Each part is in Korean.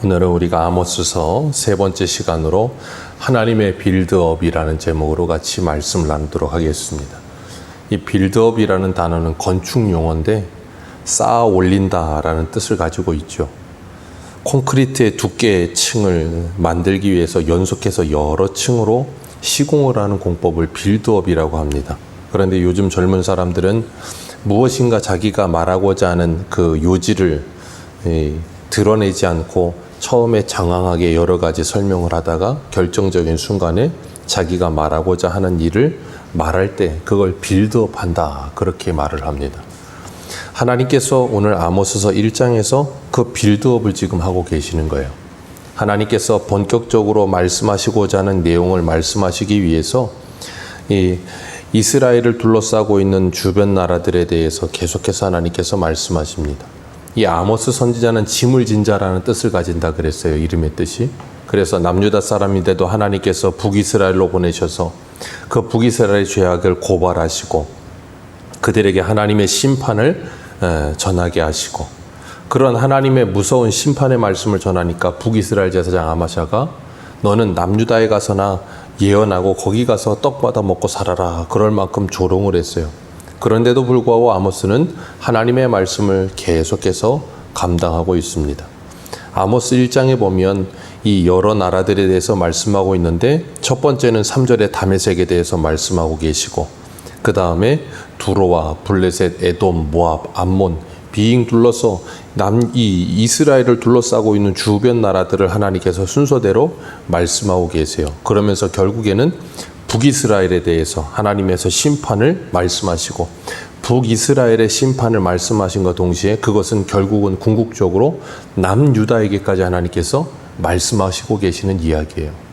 오늘은 우리가 아모스서 세 번째 시간으로 하나님의 빌드업이라는 제목으로 같이 말씀을 나누도록 하겠습니다. 이 빌드업이라는 단어는 건축 용어인데 쌓아 올린다라는 뜻을 가지고 있죠. 콘크리트의 두께의 층을 만들기 위해서 연속해서 여러 층으로 시공을 하는 공법을 빌드업이라고 합니다. 그런데 요즘 젊은 사람들은 무엇인가 자기가 말하고자 하는 그 요지를 드러내지 않고 처음에 장황하게 여러 가지 설명을 하다가 결정적인 순간에 자기가 말하고자 하는 일을 말할 때 그걸 빌드업 한다, 그렇게 말을 합니다. 하나님께서 오늘 아모스서 1장에서 그 빌드업을 지금 하고 계시는 거예요. 하나님께서 본격적으로 말씀하시고자 하는 내용을 말씀하시기 위해서 이 이스라엘을 둘러싸고 있는 주변 나라들에 대해서 계속해서 하나님께서 말씀하십니다. 이 아모스 선지자는 짐을 진 자라는 뜻을 가진다 그랬어요. 이름의 뜻이. 그래서 남유다 사람인데도 하나님께서 북이스라엘로 보내셔서 그 북이스라엘의 죄악을 고발하시고 그들에게 하나님의 심판을 전하게 하시고, 그런 하나님의 무서운 심판의 말씀을 전하니까 북이스라엘 제사장 아마샤가 너는 남유다에 가서나 예언하고 거기 가서 떡 받아 먹고 살아라, 그럴 만큼 조롱을 했어요. 그런데도 불구하고 아모스는 하나님의 말씀을 계속해서 감당하고 있습니다. 아모스 1장에 보면 이 여러 나라들에 대해서 말씀하고 있는데, 첫 번째는 3절에 다메섹에 대해서 말씀하고 계시고, 그 다음에 두로와 블레셋, 에돔, 모압, 암몬, 비잉 둘러서 이스라엘을 둘러싸고 있는 주변 나라들을 하나님께서 순서대로 말씀하고 계세요. 그러면서 결국에는 북이스라엘에 대해서 하나님께서 심판을 말씀하시고, 북이스라엘의 심판을 말씀하신 것 동시에 그것은 결국은 궁극적으로 남유다에게까지 하나님께서 말씀하시고 계시는 이야기예요.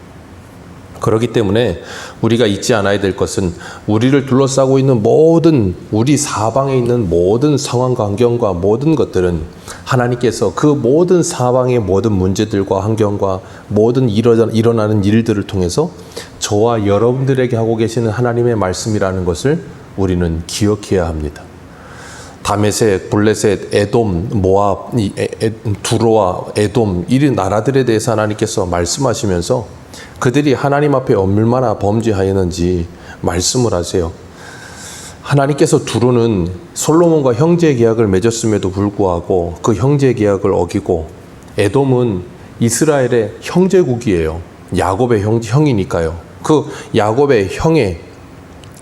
그렇기 때문에 우리가 잊지 않아야 될 것은 우리를 둘러싸고 있는 모든, 우리 사방에 있는 모든 상황, 환경과 모든 것들은 하나님께서 그 모든 사방의 모든 문제들과 환경과 모든 일어나는 일들을 통해서 저와 여러분들에게 하고 계시는 하나님의 말씀이라는 것을 우리는 기억해야 합니다. 다메섹, 블레셋, 에돔, 모압, 두로와 에돔, 이 나라들에 대해서 하나님께서 말씀하시면서 그들이 하나님 앞에 얼마나 범죄하였는지 말씀을 하세요. 하나님께서 두로는 솔로몬과 형제 계약을 맺었음에도 불구하고 그 형제 계약을 어기고, 에돔은 이스라엘의 형제국이에요. 야곱의 형이니까요. 그 야곱의 형의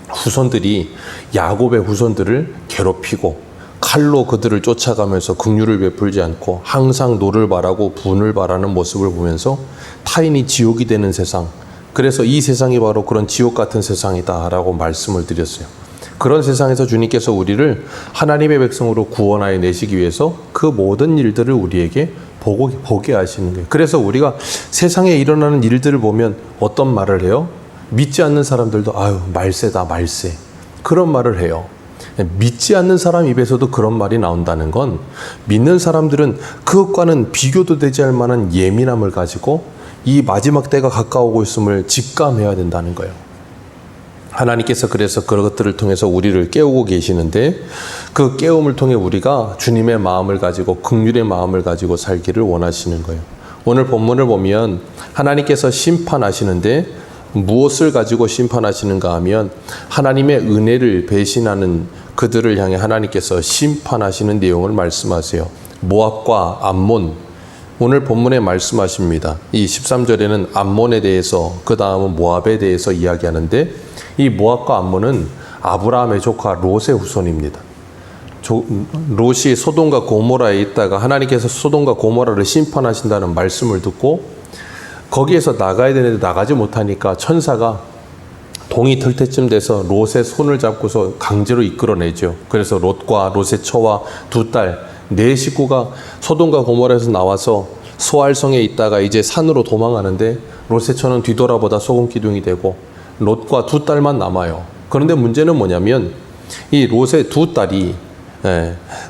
후손들이 야곱의 후손들을 괴롭히고 칼로 그들을 쫓아가면서 긍휼을 베풀지 않고 항상 노를 바라고 분을 바라는 모습을 보면서 타인이 지옥이 되는 세상, 그래서 이 세상이 바로 그런 지옥 같은 세상이다라고 말씀을 드렸어요. 그런 세상에서 주님께서 우리를 하나님의 백성으로 구원하여 내시기 위해서 그 모든 일들을 우리에게 보게 하시는 거예요. 그래서 우리가 세상에 일어나는 일들을 보면 어떤 말을 해요? 믿지 않는 사람들도 아유 말세다 말세, 그런 말을 해요. 믿지 않는 사람 입에서도 그런 말이 나온다는 건 믿는 사람들은 그것과는 비교도 되지 않을 만한 예민함을 가지고 이 마지막 때가 가까우고 있음을 직감해야 된다는 거예요. 하나님께서 그래서 그런 것들을 통해서 우리를 깨우고 계시는데, 그 깨움을 통해 우리가 주님의 마음을 가지고 긍휼의 마음을 가지고 살기를 원하시는 거예요. 오늘 본문을 보면 하나님께서 심판하시는데 무엇을 가지고 심판하시는가 하면 하나님의 은혜를 배신하는 그들을 향해 하나님께서 심판하시는 내용을 말씀하세요. 모압과 암몬, 오늘 본문에 말씀하십니다. 이 13절에는 암몬에 대해서, 그 다음은 모압에 대해서 이야기하는데, 이 모압과 암몬은 아브라함의 조카 롯의 후손입니다. 롯이 소돔과 고모라에 있다가 하나님께서 소돔과 고모라를 심판하신다는 말씀을 듣고 거기에서 나가야 되는데 나가지 못하니까 천사가 동이 틀 때쯤 돼서 롯의 손을 잡고서 강제로 이끌어내죠. 그래서 롯과 롯의 처와 두 딸, 네 식구가 소돔과 고모라에서 나와서 소알성에 있다가 이제 산으로 도망하는데, 롯의 처는 뒤돌아보다 소금 기둥이 되고 롯과 두 딸만 남아요. 그런데 문제는 뭐냐면 이 롯의 두 딸이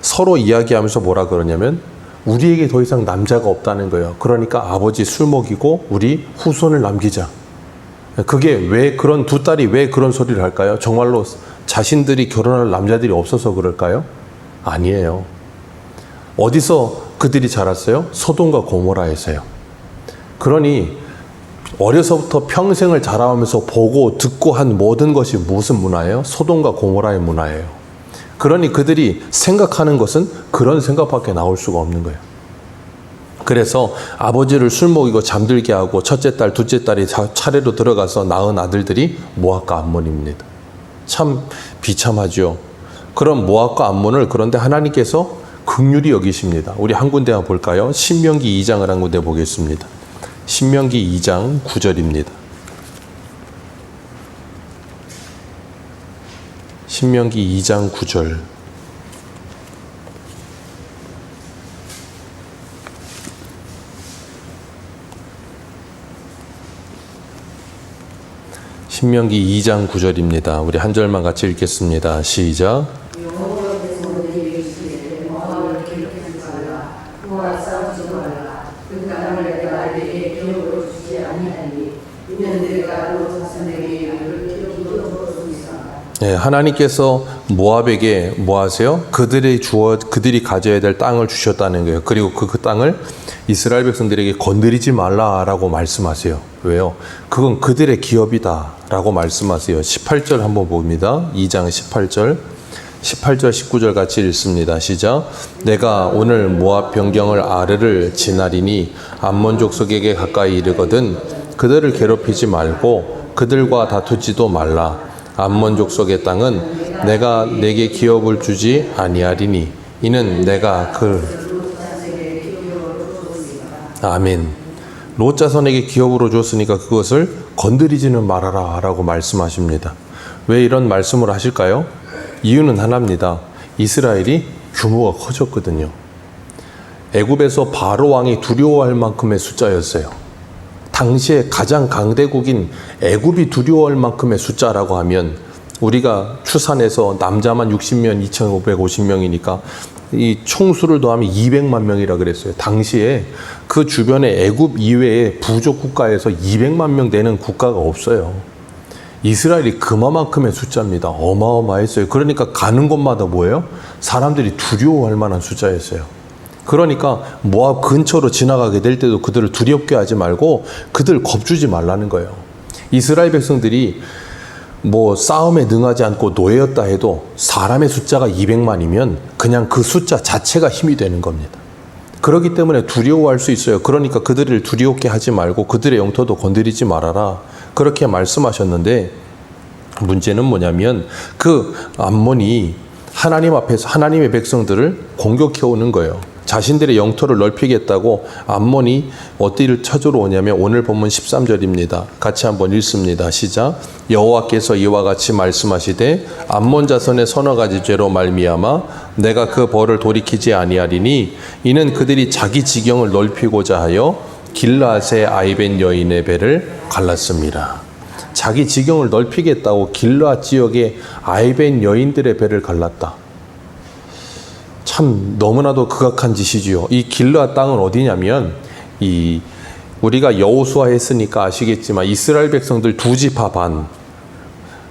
서로 이야기하면서 뭐라 그러냐면 우리에게 더 이상 남자가 없다는 거예요. 그러니까 아버지 술 먹이고 우리 후손을 남기자. 그게 왜, 그런 두 딸이 왜 그런 소리를 할까요? 정말로 자신들이 결혼할 남자들이 없어서 그럴까요? 아니에요. 어디서 그들이 자랐어요? 소돔과 고모라에서요. 그러니 어려서부터 평생을 자라오면서 보고 듣고 한 모든 것이 무슨 문화예요? 소돔과 고모라의 문화예요. 그러니 그들이 생각하는 것은 그런 생각밖에 나올 수가 없는 거예요. 그래서 아버지를 술 먹이고 잠들게 하고 첫째 딸, 둘째 딸이 차례로 들어가서 낳은 아들들이 모압과 암몬입니다. 참 비참하죠. 그런 모압과 암몬을 그런데 하나님께서 긍휼히 여기십니다. 우리 한 군데 한번 볼까요? 신명기 2장을 한 군데 보겠습니다. 신명기 2장 9절입니다. 신명기 2장 9절. 신명기 2장 9절입니다. 우리 한 절만 같이 읽겠습니다. 시작. 네, 하나님께서 모압에게 뭐 하세요? 그들이 가져야 될 땅을 주셨다는 거예요. 그리고 그 땅을 이스라엘 백성들에게 건드리지 말라라고 말씀하세요. 왜요? 그건 그들의 기업이다라고 말씀하세요. 18절 한번 봅니다. 2장 18절, 19절 같이 읽습니다. 시작. 내가 오늘 모압 변경을 아르를 지나리니 암몬 족속에게 가까이 이르거든 그들을 괴롭히지 말고 그들과 다투지도 말라. 암몬 족속의 땅은 내가 내게 기업을 주지 아니하리니 이는 내가 아멘. 롯 자손에게 기업으로 줬으니까 그것을 건드리지는 말아라 라고 말씀하십니다. 왜 이런 말씀을 하실까요? 이유는 하나입니다. 이스라엘이 규모가 커졌거든요. 애굽에서 바로 왕이 두려워할 만큼의 숫자였어요. 당시에 가장 강대국인 애굽이 두려워할 만큼의 숫자라고 하면 우리가 추산해서 남자만 60명, 2,550명이니까 이 총수를 더하면 200만 명이라 그랬어요. 당시에 그 주변에 애굽 이외에 부족 국가에서 200만 명 되는 국가가 없어요. 이스라엘이 그만큼의 숫자입니다. 어마어마했어요. 그러니까 가는 곳마다 뭐예요? 사람들이 두려워할 만한 숫자였어요. 그러니까 모압 근처로 지나가게 될 때도 그들을 두렵게 하지 말고 그들 겁주지 말라는 거예요. 이스라엘 백성들이 뭐 싸움에 능하지 않고 노예였다 해도 사람의 숫자가 200만이면 그냥 그 숫자 자체가 힘이 되는 겁니다. 그렇기 때문에 두려워할 수 있어요. 그러니까 그들을 두렵게 하지 말고 그들의 영토도 건드리지 말아라. 그렇게 말씀하셨는데 문제는 뭐냐면 그 암몬이 하나님 앞에서 하나님의 백성들을 공격해 오는 거예요. 자신들의 영토를 넓히겠다고 암몬이 어디를 찾으러 오냐면 오늘 본문 13절입니다. 같이 한번 읽습니다. 시작. 여호와께서 이와 같이 말씀하시되 암몬 자손의 서너 가지 죄로 말미암아 내가 그 벌을 돌이키지 아니하리니 이는 그들이 자기 지경을 넓히고자 하여 길르앗의 아이벤 여인의 배를 갈랐습니다. 자기 지경을 넓히겠다고 길르앗 지역의 아이벤 여인들의 배를 갈랐다. 참 너무나도 극악한 짓이지요. 이 길르앗 땅은 어디냐면 우리가 여호수아 했으니까 아시겠지만 이스라엘 백성들 두 지파 반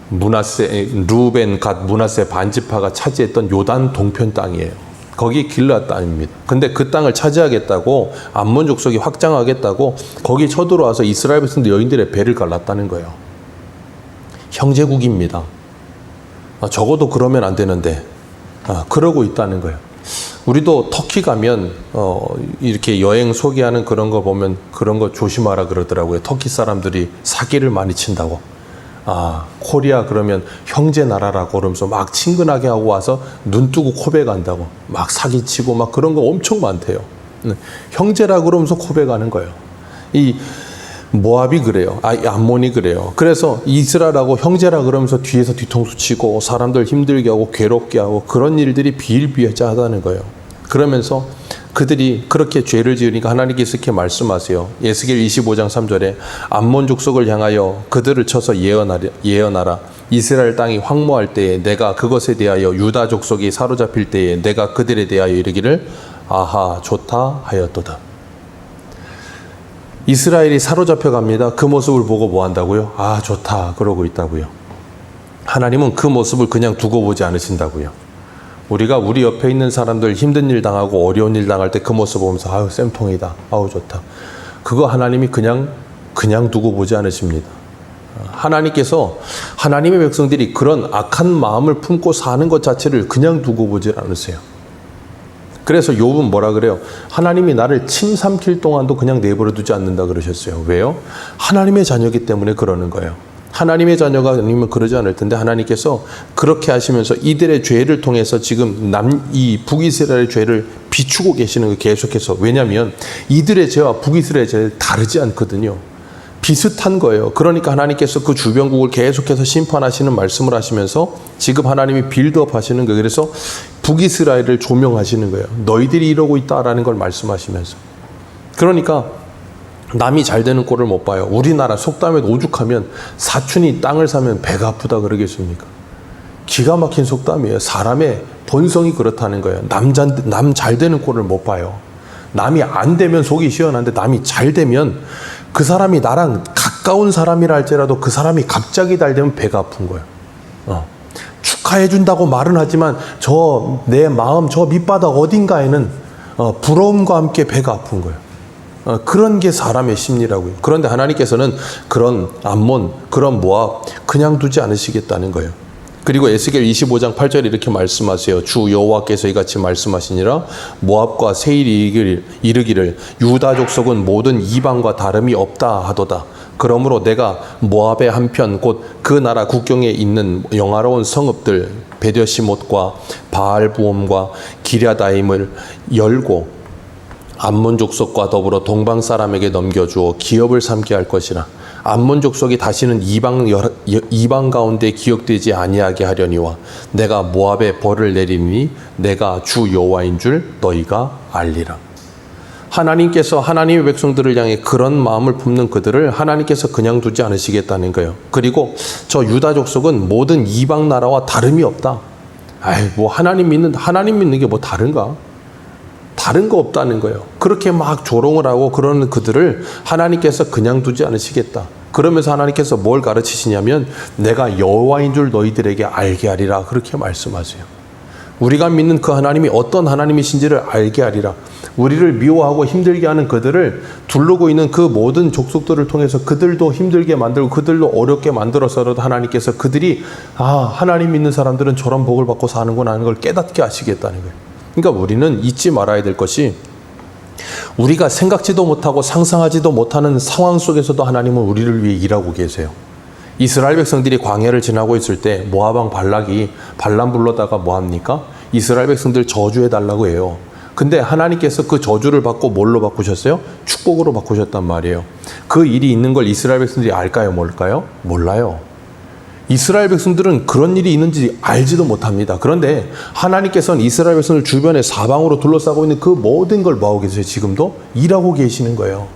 루벤, 갓, 므낫세 반지파가 차지했던 요단 동편 땅이에요. 거기 길르앗 땅입니다. 근데 그 땅을 차지하겠다고 암몬 족속이 확장하겠다고 거기 쳐들어와서 이스라엘 백성들 여인들의 배를 갈랐다는 거예요. 형제국입니다. 적어도 그러면 안 되는데 그러고 있다는 거예요. 우리도 터키 가면 이렇게 여행 소개하는 그런 거 보면 그런 거 조심하라 그러더라고요. 터키 사람들이 사기를 많이 친다고. 코리아 그러면 형제 나라라고 그러면서 막 친근하게 하고 와서 눈 뜨고 고백한다고 막 사기치고 막 그런 거 엄청 많대요. 형제라 그러면서 고백하는 거예요. 이 모압이 그래요. 암몬이 그래요. 그래서 이스라엘하고 형제라 그러면서 뒤에서 뒤통수 치고 사람들 힘들게 하고 괴롭게 하고 그런 일들이 비일비재하다는 거예요. 그러면서 그들이 그렇게 죄를 지으니까 하나님께서 이렇게 말씀하세요. 에스겔 25장 3절에 암몬 족속을 향하여 그들을 쳐서 예언하라. 이스라엘 땅이 황무할 때에 내가 그것에 대하여 유다 족속이 사로잡힐 때에 내가 그들에 대하여 이르기를 아하 좋다 하였도다. 이스라엘이 사로잡혀 갑니다. 그 모습을 보고 뭐 한다고요? 좋다 그러고 있다고요. 하나님은 그 모습을 그냥 두고 보지 않으신다고요. 우리가 우리 옆에 있는 사람들 힘든 일 당하고 어려운 일 당할 때 그 모습 보면서 아유 쌤통이다, 아우 좋다. 그거 하나님이 그냥 두고 보지 않으십니다. 하나님께서 하나님의 백성들이 그런 악한 마음을 품고 사는 것 자체를 그냥 두고 보지 않으세요. 그래서 욥은 뭐라 그래요? 하나님이 나를 침 삼킬 동안도 그냥 내버려 두지 않는다 그러셨어요. 왜요? 하나님의 자녀이기 때문에 그러는 거예요. 하나님의 자녀가 아니면 그러지 않을 텐데 하나님께서 그렇게 하시면서 이들의 죄를 통해서 지금 이 북이스라엘의 죄를 비추고 계시는 거 계속해서. 왜냐하면 이들의 죄와 북이스라엘의 죄는 다르지 않거든요. 비슷한 거예요. 그러니까 하나님께서 그 주변국을 계속해서 심판하시는 말씀을 하시면서 지금 하나님이 빌드업 하시는 거예요. 그래서 북이스라엘을 조명하시는 거예요. 너희들이 이러고 있다라는 걸 말씀하시면서. 그러니까 남이 잘 되는 꼴을 못 봐요. 우리나라 속담에 오죽하면 사촌이 땅을 사면 배가 아프다 그러겠습니까? 기가 막힌 속담이에요. 사람의 본성이 그렇다는 거예요. 남 잘 되는 꼴을 못 봐요. 남이 안 되면 속이 시원한데 남이 잘 되면 그 사람이 나랑 가까운 사람이라 할지라도 그 사람이 갑자기 잘 되면 배가 아픈 거예요. 축하해 준다고 말은 하지만 내 마음 저 밑바닥 어딘가에는 부러움과 함께 배가 아픈 거예요. 그런 게 사람의 심리라고요. 그런데 하나님께서는 그런 암몬, 그런 모압 그냥 두지 않으시겠다는 거예요. 그리고 에스겔 25장 8절에 이렇게 말씀하세요. 주 여호와께서 이같이 말씀하시니라. 모압과 세일이 이르기를 유다 족속은 모든 이방과 다름이 없다 하도다. 그러므로 내가 모압의 한편 곧 그 나라 국경에 있는 영화로운 성읍들 베드시못과 바알부옴과 기랴다임을 열고 암몬 족속과 더불어 동방 사람에게 넘겨주어 기업을 삼게 할 것이라. 암몬 족속이 다시는 이방 가운데 기억되지 아니하게 하려니와 내가 모압에 벌을 내리니 내가 주 여호와인 줄 너희가 알리라. 하나님께서 하나님의 백성들을 향해 그런 마음을 품는 그들을 하나님께서 그냥 두지 않으시겠다는 거예요. 그리고 저 유다 족속은 모든 이방 나라와 다름이 없다. 뭐 하나님 믿는 게 뭐 다른가? 다른 거 없다는 거예요. 그렇게 막 조롱을 하고 그러는 그들을 하나님께서 그냥 두지 않으시겠다. 그러면서 하나님께서 뭘 가르치시냐면 내가 여호와인 줄 너희들에게 알게 하리라. 그렇게 말씀하세요. 우리가 믿는 그 하나님이 어떤 하나님이신지를 알게 하리라. 우리를 미워하고 힘들게 하는 그들을 두르고 있는 그 모든 족속들을 통해서 그들도 힘들게 만들고 그들도 어렵게 만들어서라도 하나님께서 그들이 하나님 믿는 사람들은 저런 복을 받고 사는구나 하는 걸 깨닫게 하시겠다는 거예요. 그러니까 우리는 잊지 말아야 될 것이 우리가 생각지도 못하고 상상하지도 못하는 상황 속에서도 하나님은 우리를 위해 일하고 계세요. 이스라엘 백성들이 광야를 지나고 있을 때 모압 왕 발락이 발람 불러다가 뭐합니까? 이스라엘 백성들 저주해달라고 해요. 근데 하나님께서 그 저주를 받고 뭘로 바꾸셨어요? 축복으로 바꾸셨단 말이에요. 그 일이 있는 걸 이스라엘 백성들이 알까요? 뭘까요? 몰라요. 이스라엘 백성들은 그런 일이 있는지 알지도 못합니다. 그런데 하나님께서는 이스라엘 백성을 주변에 사방으로 둘러싸고 있는 그 모든 걸 뭐하고 계세요? 지금도 일하고 계시는 거예요.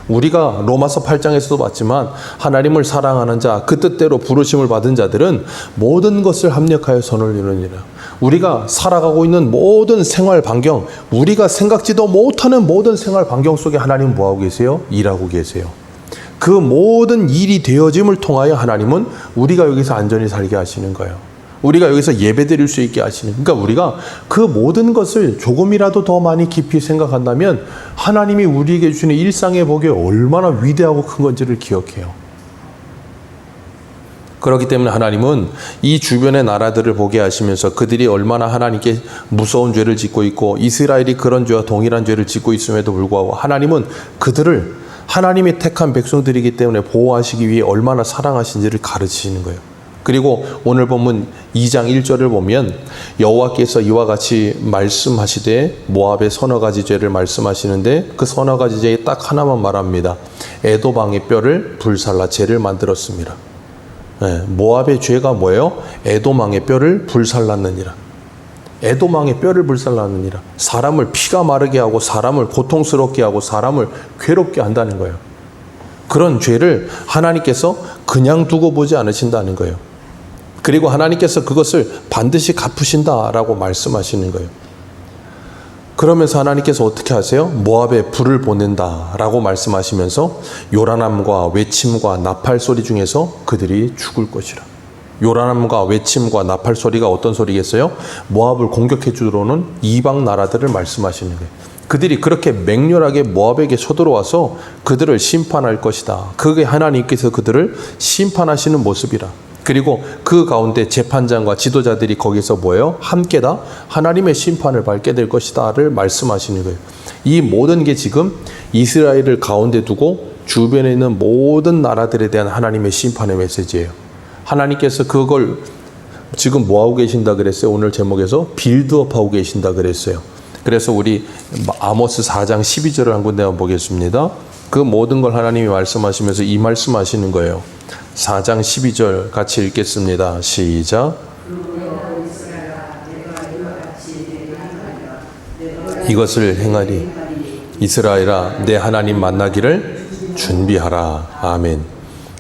우리가 로마서 8장에서도 봤지만 하나님을 사랑하는 자, 그 뜻대로 부르심을 받은 자들은 모든 것을 합력하여 선을 이루니라. 우리가 살아가고 있는 모든 생활 반경, 우리가 생각지도 못하는 모든 생활 반경 속에 하나님은 뭐하고 계세요? 일하고 계세요. 그 모든 일이 되어짐을 통하여 하나님은 우리가 여기서 안전히 살게 하시는 거예요. 우리가 여기서 예배 드릴 수 있게 하시는. 그러니까 우리가 그 모든 것을 조금이라도 더 많이 깊이 생각한다면 하나님이 우리에게 주시는 일상의 복이 얼마나 위대하고 큰 건지를 기억해요. 그렇기 때문에 하나님은 이 주변의 나라들을 보게 하시면서 그들이 얼마나 하나님께 무서운 죄를 짓고 있고 이스라엘이 그런 죄와 동일한 죄를 짓고 있음에도 불구하고 하나님은 그들을 하나님의 택한 백성들이기 때문에 보호하시기 위해 얼마나 사랑하신지를 가르치시는 거예요. 그리고 오늘 본문 2장 1절을 보면 여호와께서 이와 같이 말씀하시되 모압의 서너 가지 죄를 말씀하시는데 그 서너 가지 죄에 딱 하나만 말합니다. 에돔왕의 뼈를 불살라 죄를 만들었습니다. 모압의 죄가 뭐예요? 에돔왕의 뼈를 불살랐느니라. 에돔왕의 뼈를 불살랐느니라. 사람을 피가 마르게 하고 사람을 고통스럽게 하고 사람을 괴롭게 한다는 거예요. 그런 죄를 하나님께서 그냥 두고 보지 않으신다는 거예요. 그리고 하나님께서 그것을 반드시 갚으신다라고 말씀하시는 거예요. 그러면서 하나님께서 어떻게 하세요? 모압에 불을 보낸다라고 말씀하시면서 요란함과 외침과 나팔 소리 중에서 그들이 죽을 것이라. 요란함과 외침과 나팔 소리가 어떤 소리겠어요? 모압을 공격해 주러오는 이방 나라들을 말씀하시는 거예요. 그들이 그렇게 맹렬하게 모압에게 쳐들어와서 그들을 심판할 것이다. 그게 하나님께서 그들을 심판하시는 모습이라. 그리고 그 가운데 재판장과 지도자들이 거기서 뭐예요? 함께 다 하나님의 심판을 받게 될 것이다를 말씀하시는 거예요. 이 모든 게 지금 이스라엘을 가운데 두고 주변에 있는 모든 나라들에 대한 하나님의 심판의 메시지예요. 하나님께서 그걸 지금 뭐 하고 계신다 그랬어요? 오늘 제목에서 빌드업 하고 계신다 그랬어요. 그래서 우리 아모스 4장 12절을 한 군데 한번 보겠습니다. 그 모든 걸 하나님이 말씀하시면서 이 말씀하시는 거예요. 4장 12절 같이 읽겠습니다. 시작. 이것을 행하리. 이스라엘아, 내 하나님 만나기를 준비하라. 아멘.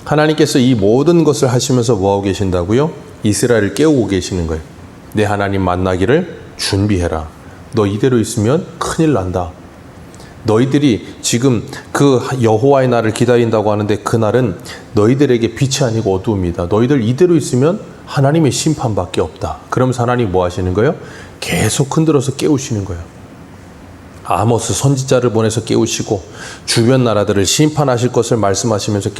하나님께서 이 모든 것을 하시면서 뭐하고 계신다고요? 이스라엘을 깨우고 계시는 거예요. 내 하나님 만나기를 준비해라. 너 이대로 있으면 큰일 난다. 너희들이 지금 그 여호와의 날을 기다린다고 하는데 그날은 너희들에게 빛이 아니고 어두움이다. 너희들 이대로 있으면 하나님의 심판밖에 없다. 그러면서 하나님 뭐 하시는 거예요? 계속 흔들어서 깨우시는 거예요. 아모스 선지자를 보내서 깨우시고 주변 나라들을 심판하실 것을 말씀하시면서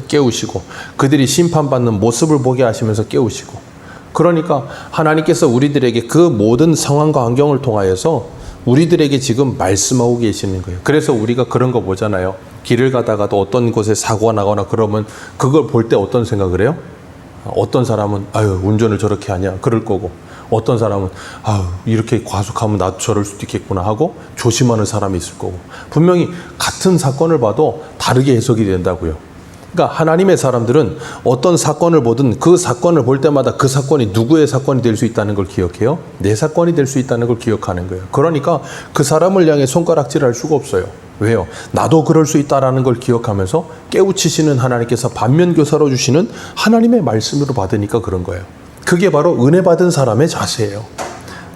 깨우시고 그들이 심판받는 모습을 보게 하시면서 깨우시고, 그러니까 하나님께서 우리들에게 그 모든 상황과 환경을 통하여서 우리들에게 지금 말씀하고 계시는 거예요. 그래서 우리가 그런 거 보잖아요. 길을 가다가도 어떤 곳에 사고가 나거나 그러면 그걸 볼 때 어떤 생각을 해요? 어떤 사람은 아유 운전을 저렇게 하냐 그럴 거고, 어떤 사람은 아유 이렇게 과속하면 나도 저럴 수도 있겠구나 하고 조심하는 사람이 있을 거고, 분명히 같은 사건을 봐도 다르게 해석이 된다고요. 그러니까 하나님의 사람들은 어떤 사건을 보든 그 사건을 볼 때마다 그 사건이 누구의 사건이 될 수 있다는 걸 기억해요. 내 사건이 될 수 있다는 걸 기억하는 거예요. 그러니까 그 사람을 향해 손가락질할 수가 없어요. 왜요? 나도 그럴 수 있다라는 걸 기억하면서 깨우치시는 하나님께서 반면교사로 주시는 하나님의 말씀으로 받으니까 그런 거예요. 그게 바로 은혜 받은 사람의 자세예요.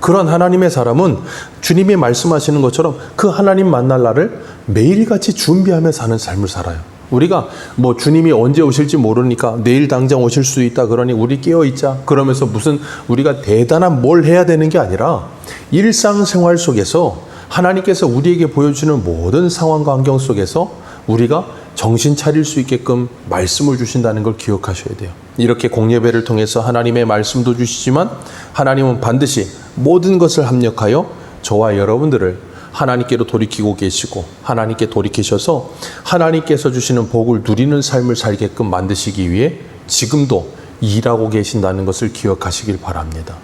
그런 하나님의 사람은 주님이 말씀하시는 것처럼 그 하나님 만날 날을 매일같이 준비하며 사는 삶을 살아요. 우리가 뭐 주님이 언제 오실지 모르니까 내일 당장 오실 수 있다 그러니 우리 깨어있자 그러면서 무슨 우리가 대단한 뭘 해야 되는 게 아니라 일상생활 속에서 하나님께서 우리에게 보여주는 모든 상황과 환경 속에서 우리가 정신 차릴 수 있게끔 말씀을 주신다는 걸 기억하셔야 돼요. 이렇게 공예배를 통해서 하나님의 말씀도 주시지만 하나님은 반드시 모든 것을 합력하여 저와 여러분들을 하나님께로 돌이키고 계시고 하나님께 돌이키셔서 하나님께서 주시는 복을 누리는 삶을 살게끔 만드시기 위해 지금도 일하고 계신다는 것을 기억하시길 바랍니다.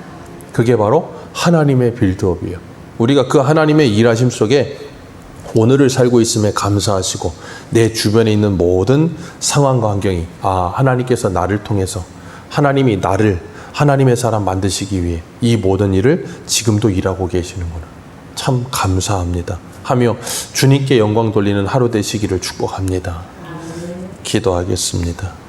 그게 바로 하나님의 빌드업이에요. 우리가 그 하나님의 일하심 속에 오늘을 살고 있음에 감사하시고 내 주변에 있는 모든 상황과 환경이 하나님께서 나를 통해서 하나님이 나를 하나님의 사람 만드시기 위해 이 모든 일을 지금도 일하고 계시는구나. 참 감사합니다 하며 주님께 영광 돌리는 하루 되시기를 축복합니다. 기도하겠습니다.